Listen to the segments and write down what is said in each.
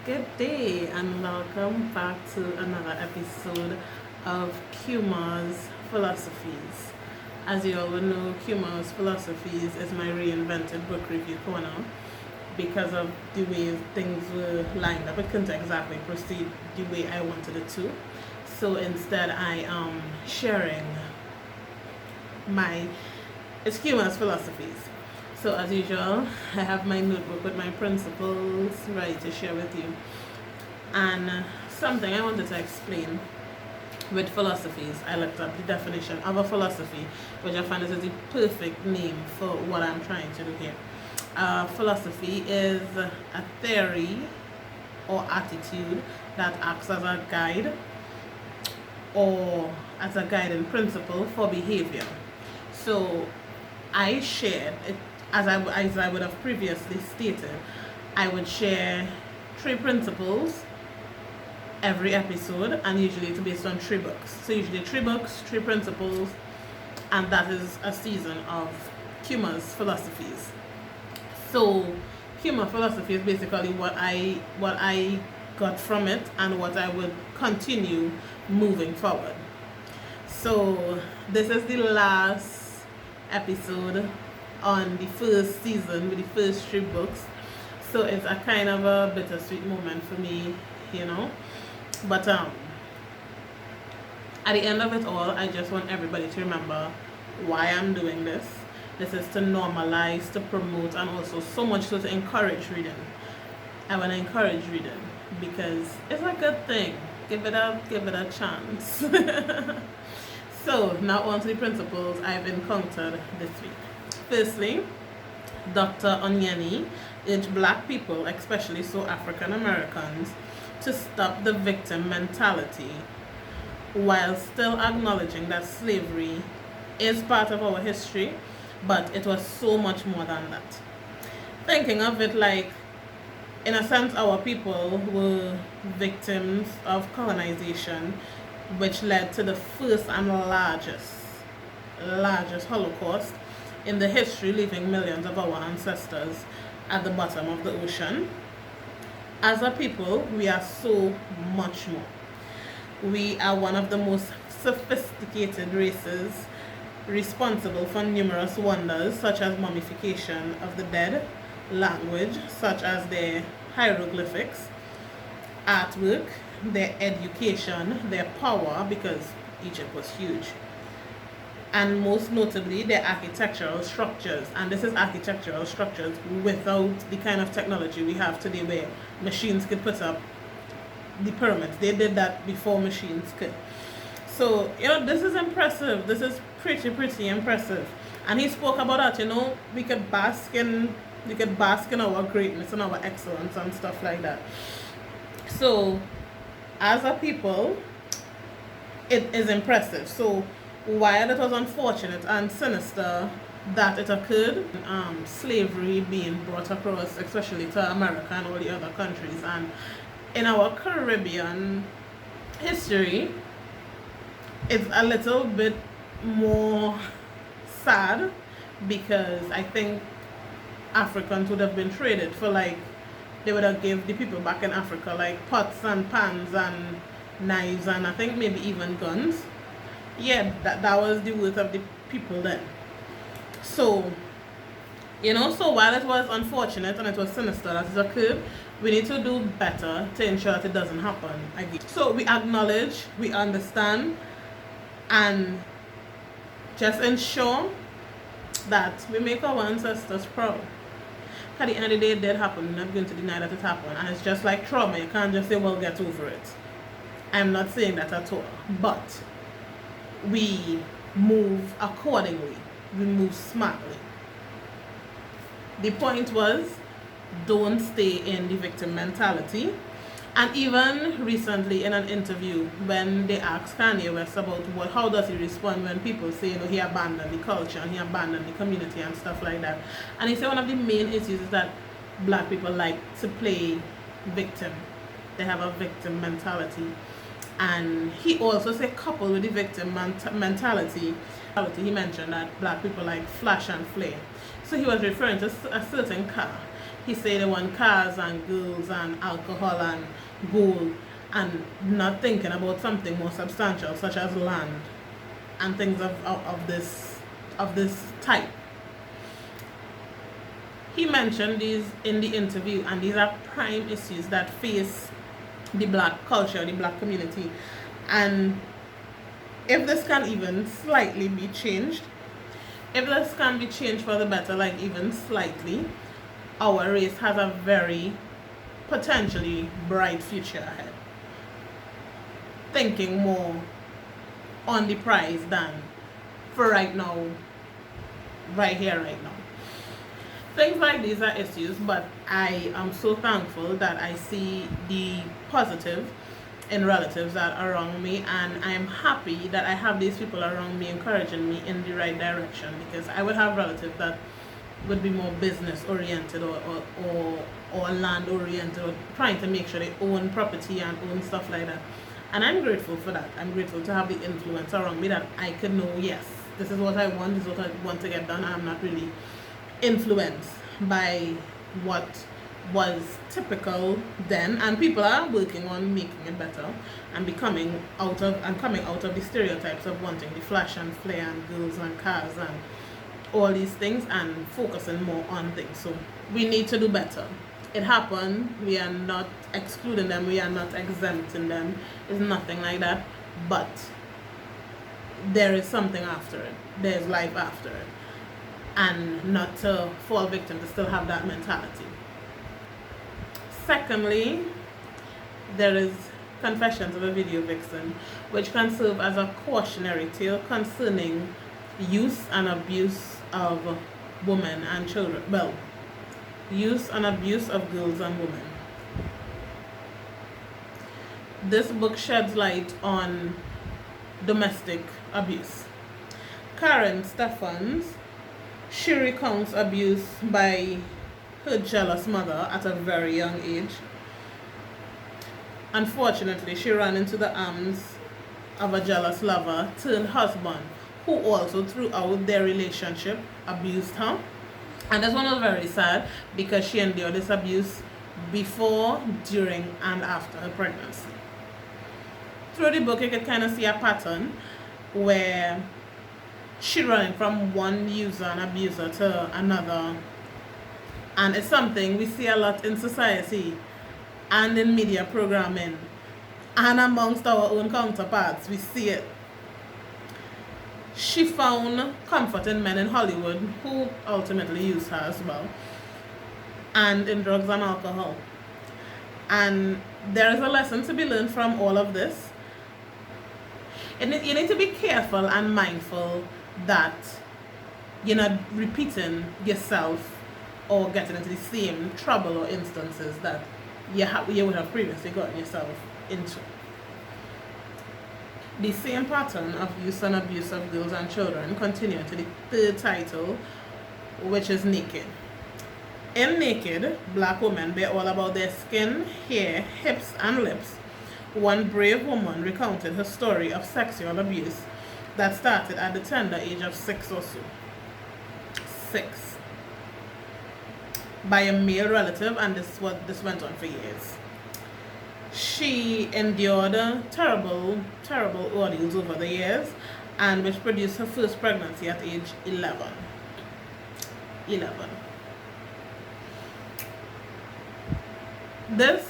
Good day and welcome back to another episode of QuMa's Philosophies. As you all will know, QuMa's Philosophies is my reinvented book review corner because of the way things were lined up. It couldn't exactly proceed the way I wanted it to. So instead I am sharing it's QuMa's Philosophies. So as usual, I have my notebook with my principles ready to share with you. And something I wanted to explain with philosophies, I looked up the definition of a philosophy, which I find is the perfect name for what I'm trying to do here. Philosophy is a theory or attitude that acts as a guide or as a guiding principle for behavior. So I shared it. As I would have previously stated, I would share 3 principles every episode, and usually it's based on 3 books. So usually 3 books, 3 principles, and that is a season of QuMa's Philosophies. So QuMa Philosophy is basically what I got from it and what I would continue moving forward. So this is the last episode on the first season with the first 3 books, so it's a kind of a bittersweet moment for me, but at the end of it all, I just want everybody to remember why I'm doing this. This is to normalize, to promote, and also so much so to encourage reading. I want to encourage reading because it's a good thing. Give it a chance. So now on to the principles I've encountered this week. Firstly, Dr. Onyango urged black people, especially so African Americans, to stop the victim mentality while still acknowledging that slavery is part of our history, but it was so much more than that. Thinking of it like, in a sense, our people were victims of colonization, which led to the first and largest Holocaust in the history, leaving millions of our ancestors at the bottom of the ocean. As a people, we are so much more. We are one of the most sophisticated races, responsible for numerous wonders such as mummification of the dead, language such as their hieroglyphics, artwork, their education, their power, because Egypt was huge, and most notably their architectural structures. And this is architectural structures without the kind of technology we have today where machines could put up the pyramids. They did that before machines could. So this is impressive. This is pretty impressive. And he spoke about that, we could bask in our greatness and our excellence and stuff like that. So as a people, it is impressive. So while it was unfortunate and sinister that it occurred, slavery being brought across, especially to America and all the other countries, and in our Caribbean history, it's a little bit more sad because I think Africans would have been traded for, they would have given the people back in Africa pots and pans and knives and I think maybe even guns. Yeah, that was the worth of the people then. So, so while it was unfortunate and it was sinister that it occurred, we need to do better to ensure that it doesn't happen again. So we acknowledge, we understand, and just ensure that we make our ancestors proud. At the end of the day, it did happen. We're not going to deny that it happened. And it's just like trauma. You can't just say, well, get over it. I'm not saying that at all. But we move accordingly. We move smartly. The point was, don't stay in the victim mentality. And even recently in an interview, when they asked Kanye West about how does he respond when people say, he abandoned the culture and he abandoned the community and stuff like that. And he said one of the main issues is that black people like to play victim. They have a victim mentality. And he also said, coupled with the victim mentality, he mentioned that black people like flash and flare. So he was referring to a certain car. He said they want cars and girls and alcohol and gold, and not thinking about something more substantial such as land and things of this type. He mentioned these in the interview, and these are prime issues that face the black culture, the black community. And if this can even slightly be changed, if this can be changed for the better, like even slightly, our race has a very potentially bright future ahead. Thinking more on the prize than for right now, right here, right now. Things like these are issues, but I am so thankful that I see the positive in relatives that are around me, and I am happy that I have these people around me encouraging me in the right direction, because I would have relatives that would be more business oriented or land oriented, or trying to make sure they own property and own stuff like that. And I'm grateful for that. I'm grateful to have the influence around me that I could know, yes, this is what I want, this is what I want to get done. I'm not really influenced by what was typical then, and people are working on making it better and coming out of the stereotypes of wanting the flash and flare and girls and cars and all these things, and focusing more on things. So we need to do better. It happened. We are not excluding them, we are not exempting them, it's nothing like that, but there is something after it. There's life after it, and not to fall victim to still have that mentality. Secondly, there is Confessions of a Video Vixen, which can serve as a cautionary tale concerning use and abuse of women and children. Well, use and abuse of girls and women. This book sheds light on domestic abuse. Karen Stephens, she recounts abuse by her jealous mother at a very young age. Unfortunately, she ran into the arms of a jealous lover turned husband, who also throughout their relationship abused her. And this one was very sad, because she endured this abuse before, during, and after her pregnancy. Through the book, you can kind of see a pattern where she running from one user and abuser to another, and it's something we see a lot in society and in media programming and amongst our own counterparts. We see it. She found comfort in men in Hollywood who ultimately used her as well, and in drugs and alcohol. And there is a lesson to be learned from all of this. You need to be careful and mindful that you're not repeating yourself or getting into the same trouble or instances that you would have previously gotten yourself into. The same pattern of use and abuse of girls and children continue to the third title, which is Naked. In Naked, black women bear all about their skin, hair, hips, and lips. One brave woman recounted her story of sexual abuse that started at the tender age of 6 or so. 6. By a male relative, and this went on for years. She endured terrible ordeals over the years, and which produced her first pregnancy at age 11. The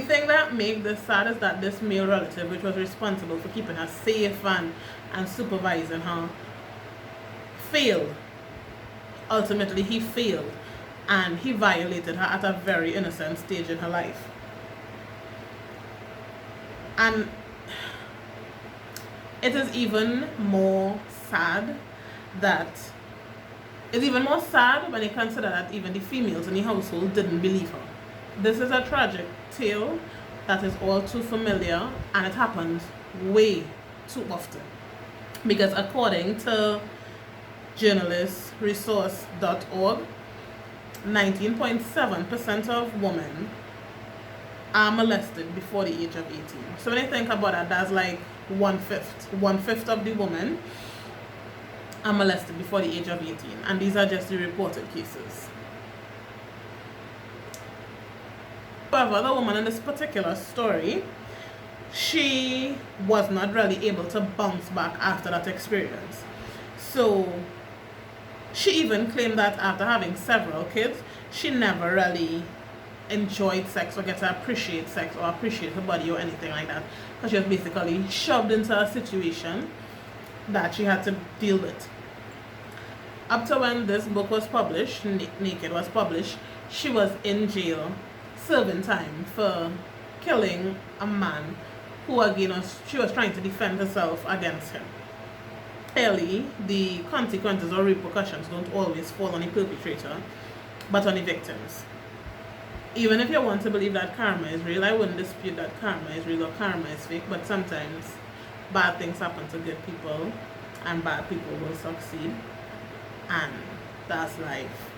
thing that made this sad is that this male relative, which was responsible for keeping her safe and supervising her, failed. Ultimately, he failed, and he violated her at a very innocent stage in her life. And it is even more sad when you consider that even the females in the household didn't believe her. This is a tragic tale that is all too familiar, and it happens way too often. Because according to journalistresource.org, 19.7% of women are molested before the age of 18. So when you think about that, that's like one-fifth of the women are molested before the age of 18, and these are just the reported cases. However, the woman in this particular story, she was not really able to bounce back after that experience. So she even claimed that after having several kids, she never really enjoyed sex or get to appreciate sex or appreciate her body or anything like that, because she was basically shoved into a situation that she had to deal with. Up to when this book was published, Naked was published, she was in jail serving time for killing a man who again she was trying to defend herself against him. Clearly, the consequences or repercussions don't always fall on the perpetrator, but on the victims. Even if you want to believe that karma is real, I wouldn't dispute that karma is real or karma is fake, but sometimes bad things happen to good people and bad people will succeed, and that's life.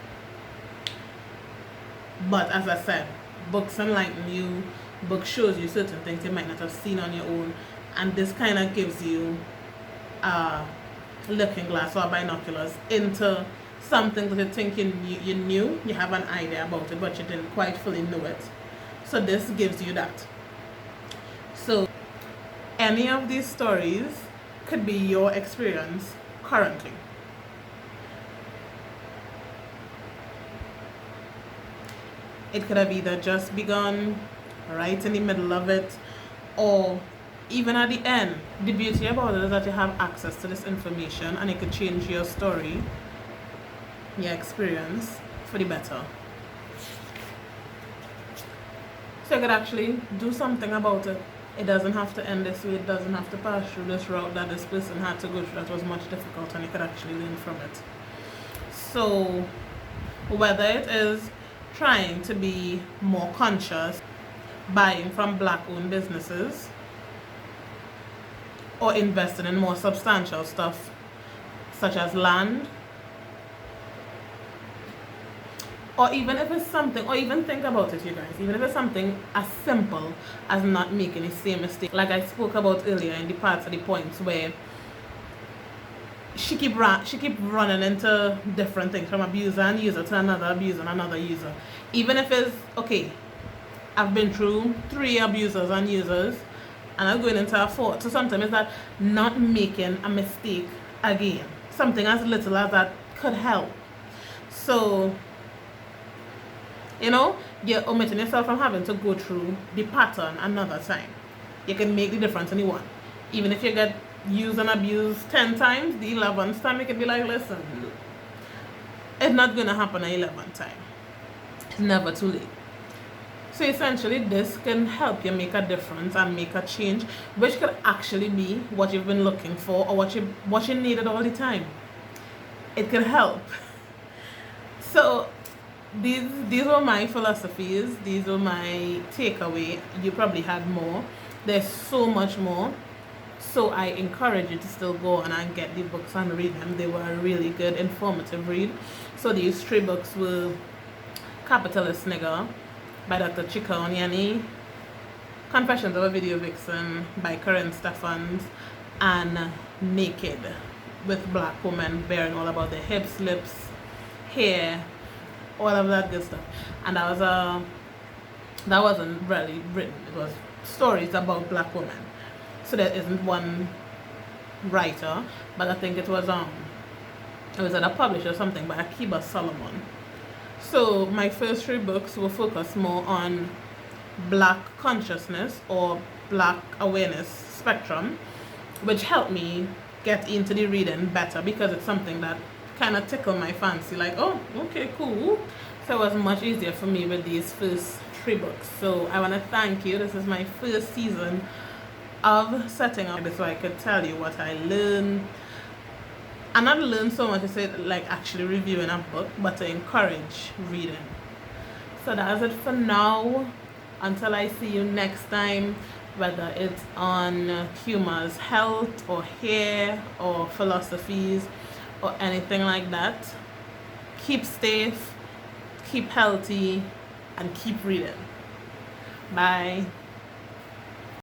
But as I said, books enlighten you, book shows you certain things you might not have seen on your own, and this kind of gives you a looking glass or binoculars into something that you think you knew, you have an idea about it, but you didn't quite fully know it. So this gives you that. So any of these stories could be your experience currently. It could have either just begun, right in the middle of it, or even at the end. The beauty about it is that you have access to this information and it could change your story, your experience, for the better. So you could actually do something about it. It doesn't have to end this way, it doesn't have to pass through this route that this person had to go through that was much difficult, and you could actually learn from it. So whether it is trying to be more conscious, buying from black-owned businesses, or investing in more substantial stuff such as land, or even if it's something, or even think about it, you guys, even if it's something as simple as not making the same mistake, like I spoke about earlier in the parts of the points where she keep running into different things, from abuser and user to another abuser and another user. Even if it's okay, I've been through 3 abusers and users and I'm going into a 4th. So sometimes it's that not making a mistake again. Something as little as that could help. So, you know, you're omitting yourself from having to go through the pattern another time. You can make the difference in the one. Even if you get used and abused 10 times, the 11th time you can be like, listen, it's not going to happen the 11th time. It's never too late. So essentially this can help you make a difference and make a change, which could actually be what you've been looking for or what you needed all the time. It could help. So these were my philosophies, these were my takeaway. You probably had more. There's so much more. So I encourage you to still go on and get the books and read them. They were a really good, informative read. So these 3 books were Capitalist Nigger by Dr. Chika Onyango, Confessions of a Video Vixen by Karen Stephens, and Naked, with black women bearing all about their hips, lips, hair, all of that good stuff. And that wasn't really written. It was stories about black women. So there isn't one writer, but I think it was at a publisher or something by Akiba Solomon. So my first 3 books will focus more on black consciousness or black awareness spectrum, which helped me get into the reading better because it's something that kind of tickled my fancy, like, oh, okay, cool. So it was much easier for me with these first 3 books. So I want to thank you. This is my first season of setting up this so I could tell you what I learned. And not learn so much to say like actually reviewing a book, but to encourage reading. So that's it for now. Until I see you next time, whether it's on QuMa's health or hair or philosophies or anything like that. Keep safe, keep healthy, and keep reading. Bye.